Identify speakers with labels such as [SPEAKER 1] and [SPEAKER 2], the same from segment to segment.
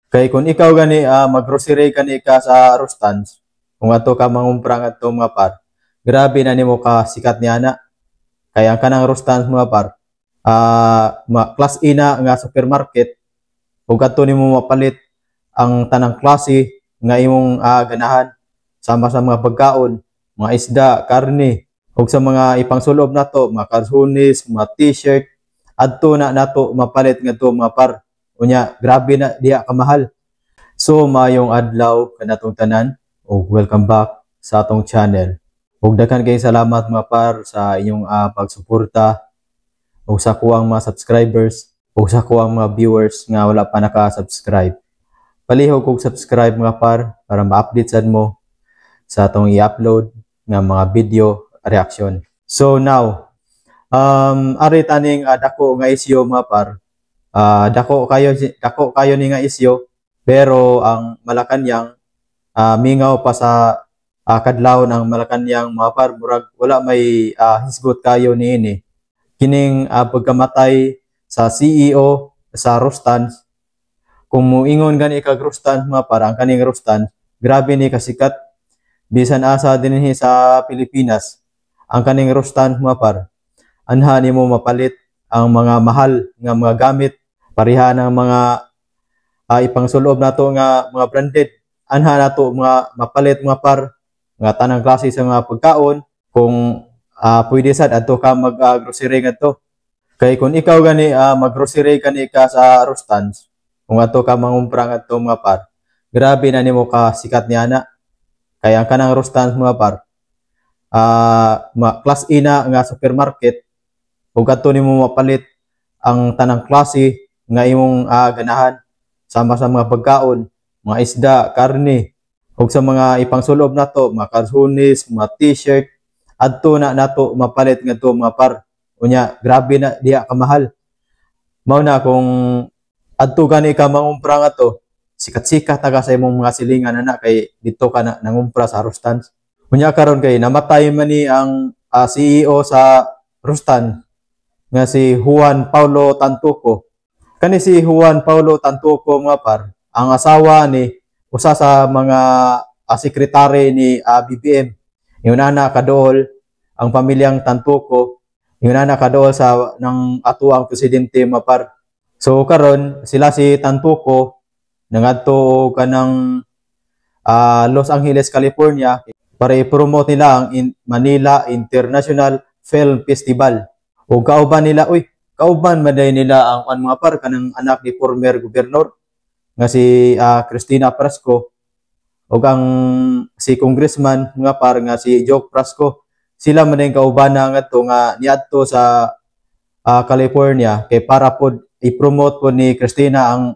[SPEAKER 1] Kay kung ikaw gani mag-grocery kani ka sa Rustans, kung ato ka mangumpra nga ato mga par, grabe na nimo ka sikat niya na. Kaya ang kanang Rustans mga par, class A na nga supermarket, ug ato nimo mapalit ang tanang klase nga imong ganahan sama sa mga pagkaon, mga isda, karne, ug sa mga ipangsulob nato, mga karhunis, mga t-shirt, adto na nato mapalit ngadto mga par. Unya, grabe na diha kamahal. So, mayong adlaw kanatong tanan ug welcome back sa atong channel. Ug daghan kay salamat mga par sa inyong pagsuporta ug sa kuwang mga subscribers ug sa kuwang mga viewers nga wala pa naka-subscribe. Palihog kog subscribe mga par para ma-update sad mo sa atong i-upload nga mga video reaction. So now, ari taning dako nga isyu mga par. Dako kayo ni nga isyu, pero ang Malacañang mingaw pa sa kadlawon ang Malacañang mga par, murag wala may hisgot kayo niini. Kining pagkamatay sa CEO sa Rustans. Kung muingon gani kag Rustans mga par, ang kaning Rustans grabe ni kasikat bisan asa dinhi sa Pilipinas. Ang kaning Rustans mga par, anha nimo mapalit ang mga mahal nga mga gamit, pareha ng mga ipangsulob nato nga mga branded. Anha nato mga mapalit mga par nga tanang klase sa mga pagkaon. Kung pwede sad adto ka mag-grocery ngadto. Kay kung ikaw gani mag-grocery kani ka sa Rustans, kung ato ka mangumpra ngadto mga par, grabe na nimo ka sikat niya na. Kaya ang kanang Rustans mga par, class A na nga supermarket, ug ato nimo mapalit ang tanang klase nga imong ganahan sama sa mga pagkaon, mga isda, karne, ug sa mga ipangsulob nato, mga karhunis, mga t-shirt, adto na nato mapalit ngadto mga par. Unya, grabe na diha kamahal. Mao na kung adto gani ka mangumpra ngadto, sikat-sikat taga sa imong mga silingan ana kay dito ka na nangumpra sa Rustans. Unya karon kay namatay man ni ang CEO sa Rustan nga si Juan Paulo Tantuco. Kani si Juan Paulo Tantuco mga par, ang asawa ni usa sa mga sekretary ni BBM. Yung nana kadool ang pamilyang Tantuco, yung nana kadool sa ng atuang presidente mga par. So karon sila si Tantuco nangadto kanang Los Angeles, California para i-promote nila ang Manila International Film Festival. O kauban nila, kauban maday nila ang mga par kanang anak ni former gobernador nga si Cristina Prasco o ang si congressman nga par nga si Joke Prasco. Sila man ang kauban na nga niadto sa California kay para pod i-promote po ni Cristina ang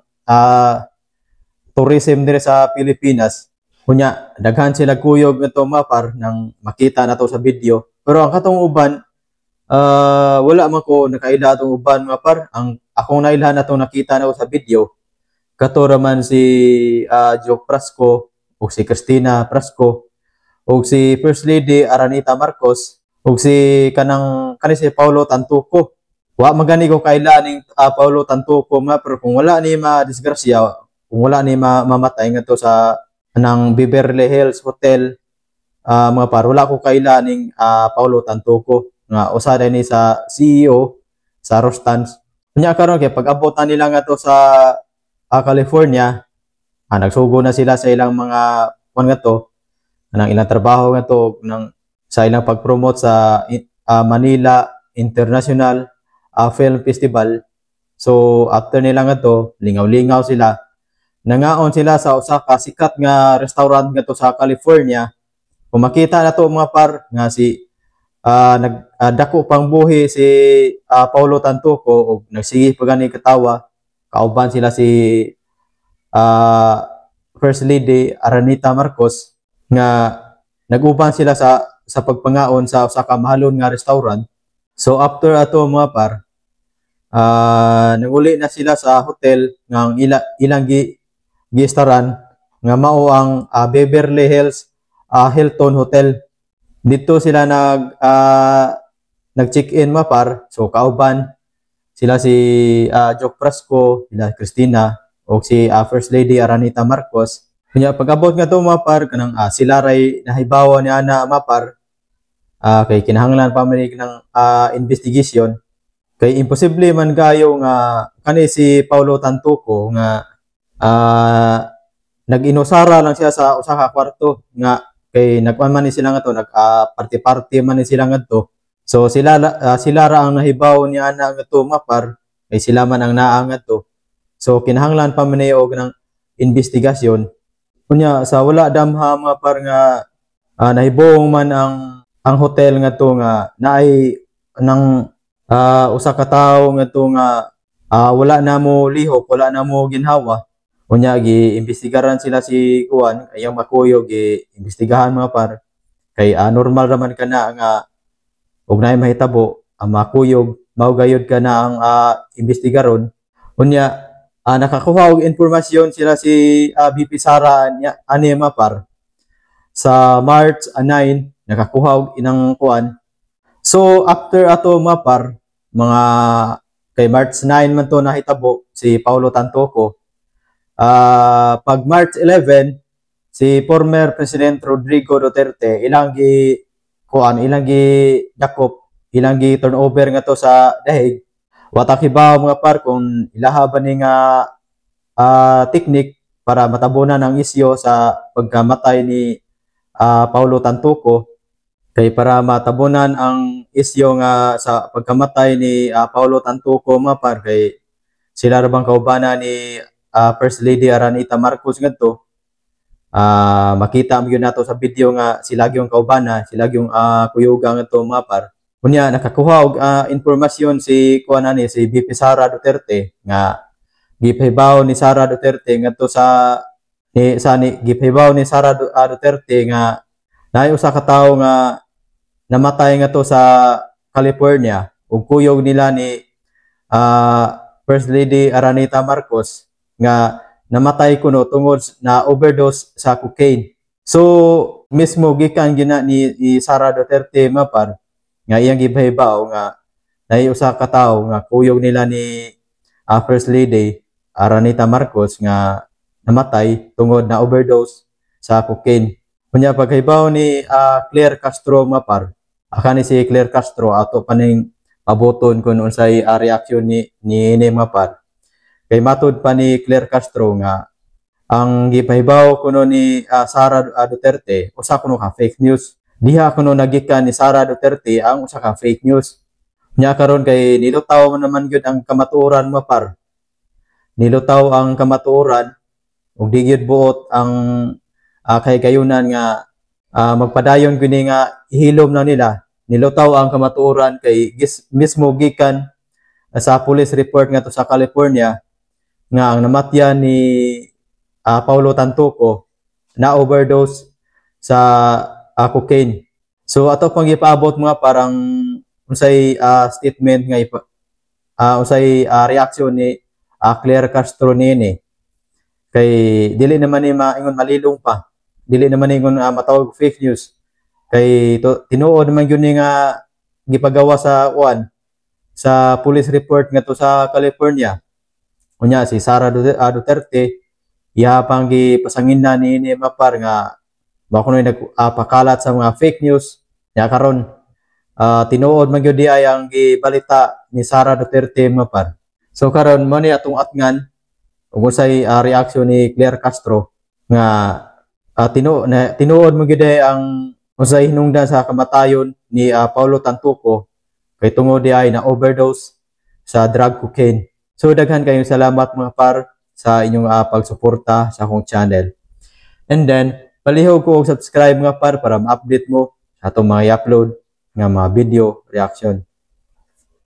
[SPEAKER 1] tourism dire sa Pilipinas. Kunya daghan sila kuyog ngadto mga par nang makita nato sa video. Pero ang katong uban wala man ko nakaila atong uban mga par. Ang akong nailhan atong nakita na sa video, kato raman si Joke Prasco o si Cristina Prasco o si First Lady Aranita Marcos o si kani si Paulo Tantuco. Wa magani ko kaila ning Paulo Tantuco mga pero kung wala ni madisgrasya, kung wala ni mamatay ngadto sa nang Beverly Hills Hotel mga par, wala ko kaila ning Paulo Tantuco nga usa ni sa CEO sa Rustans. Unya karon kay pag-abot na nila nga to sa California, nagsugo na sila sa ilang mga nga to, nang ilang trabaho nga to sa ilang pag-promote sa Manila International Film Festival. So after nila nga to, lingaw-lingaw sila. Nangaon sila sa usa ka sikat nga restaurant nga to sa California. Kung makita na to mga par nga si nagdako pang buhi si Paulo Tantuco o nagsige pa gani katawa, kauban sila si First Lady Aranita Marcos nga naguban sila sa pagpangaon sa usa ka mahalon nga restaurant. So after ato mga par, naguli na sila sa hotel nga ilang gistaran nga mao ang Beverly Hills Hilton Hotel. Dito sila nag-check-in mga par. So kauban sila si Joke Prasco, sila Cristina o si First Lady Aranita Marcos. Kunya pag-abot nga to mga par kanang sila ray nahibawa ni ana mapar kay kinahanglan pa man ng investigation kay imposible man gayo nga kani si Paulo Tantuco nga nag-inusara lang siya sa usa ka kwarto nga kay nagman man ni sila nga to party-party man ni sila nga to. So sila ra ang nahibaw ni ana nga to mapar kay sila man ang naa nga to. So kinahanglan pa man og ng investigasyon. Kunya sa wala damha mapar nga nahibong man ang hotel nga to nga naay nang usa ka tawo nga to nga wala na mo lihok, wala na mo ginhawa. Kunya gi-imbestigaran sila si kuan ayang makuyo gi-imbestigahan mga par kay normal raman kana nga ug naay mahitabo ang makuyog mao gayud kana ang imbestigaron. Kunya nakakuha og impormasyon sila si BP Sara ani mapar sa March 9 nakakuha og inang kuan. So after ato mapar mga kay March 9 man to nahitabo si Paulo Tantuco. Pag March 11 si former President Rodrigo Duterte ilang dakop ilang gi turnover nga to sa dahig. Watakibaw mga par kung ilaha ba ni nga teknik para matabunan ang isyo sa pagkamatay ni Paulo Tantuco kay para matabunan ang isyo nga sa pagkamatay ni Paulo Tantuco mga par kay sila ra bang kaubana ni First Lady Aranita Marcos ngadto. Makita mo yun nato sa video nga sila yung kaubana, sila yung kuyuga ngadto mga par. Kunya nakakuha og impormasyon si kuan ani si BP Sara Duterte nga gipahibaw ni Sara Duterte ngadto gipahibaw ni Sara Duterte nga naay usa ka tawo nga namatay ngadto sa California ug kuyog nila ni First Lady Aranita Marcos nga namatay kuno tungod na overdose sa cocaine. So mismo gikan gina ni Sara Duterte mapar nga iyang gipahibaw nga naay usa ka tawo nga kuyog nila ni First Lady Aranita Marcos nga namatay tungod na overdose sa cocaine. Kunya paghibaw ni Claire Castro mapar akani si Claire Castro ato paning paboton kun unsay reaksyon ni mapar kay matud pa ni Claire Castro nga ang gipahibaw kuno ni Sara Duterte usa kuno ka fake news. Diha kuno nagikan ni Sara Duterte ang usa ka fake news. Nya karon kay nilutaw man naman gyud ang kamatuoran mapar. Nilutaw ang kamatuoran ug di gyud buot ang kay gayunan nga magpadayon gini nga ihilom na nila. Nilutaw ang kamatuoran kay mismo gikan sa police report nga to sa California nga ang namatyan ni Paulo Tantuco na overdose sa cocaine. So ato pang ipaabot mga parang unsay statement nga unsay reaksyon ni Claire Castro nini kay dili naman ni maingon malilong pa, dili naman ni ingon matawag fake news kay tinuod man gyud ni nga gipagawa sa sa police report nga to sa California. Unya si Sara Duterte ihapang gipasangin na ni mapar nga makunoy nagpakalat sa mga fake news nya karon tinuod man gyud ay ang gibalita ni Sara Duterte mapar. So karon mo ni atong atngan ug unsay reaksyon ni Claire Castro nga tinuod man gyud ang unsay hinungdan sa kamatayon ni Paulo Tantuco kay tungod ay na overdose sa drug cocaine. So daghan kayong salamat mga par sa inyong pagsuporta sa akong channel. And then palihog ko og subscribe nga par para ma-update mo sa atong mga i-upload nga mga video reaction.